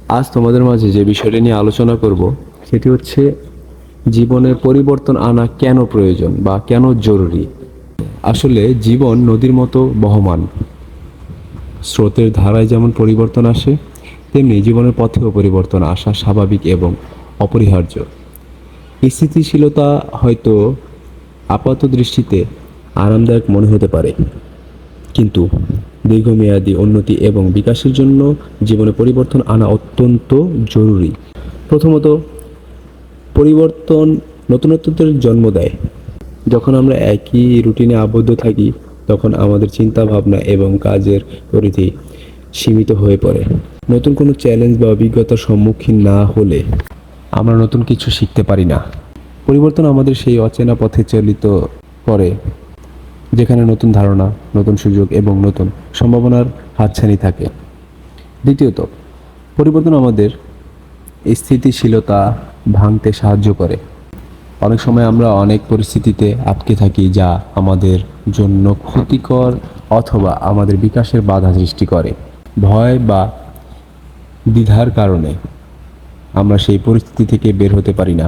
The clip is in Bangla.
আজ তোমাদের মাঝে যে বিষয়টি নিয়ে আলোচনা করব সেটি হচ্ছে জীবনে পরিবর্তন আনা কেন প্রয়োজন বা কেন জরুরি। আসলে জীবন নদীর মতো বহমান। স্রোতের ধারায় যেমন পরিবর্তন আসে, তেমনি জীবনের পথেও পরিবর্তন আসা স্বাভাবিক এবং অপরিহার্য। স্থিতিশীলতা হয়তো আপাত দৃষ্টিতে আরামদায়ক মনে হতে পারে, কিন্তু দীর্ঘমেয়াদী উন্নতি এবং বিকাশের জন্য জীবনে পরিবর্তন আনা অত্যন্ত জরুরি। প্রথমত, পরিবর্তন নতুনত্বের জন্ম দেয়। যখন আমরা একই রুটিনে আবদ্ধ থাকি, তখন আমাদের চিন্তা ভাবনা এবং কাজের পরিধি সীমিত হয়ে পড়ে। নতুন কোনো চ্যালেঞ্জ বা অভিজ্ঞতার সম্মুখীন না হলে আমরা নতুন কিছু শিখতে পারি না। পরিবর্তন আমাদের সেই অচেনা পথে চালিত করে যেখানে নতুন ধারণা, নতুন সুযোগ এবং নতুন সম্ভাবনার হাতছানি থাকে। দ্বিতীয়ত, পরিবর্তন আমাদের স্থিতিশীলতা ভাঙতে সাহায্য করে। অনেক সময় আমরা অনেক পরিস্থিতিতে আটকে থাকি যা আমাদের জন্য ক্ষতিকর অথবা আমাদের বিকাশের বাধা সৃষ্টি করে। ভয় বা দ্বিধার কারণে আমরা সেই পরিস্থিতি থেকে বের হতে পারি না।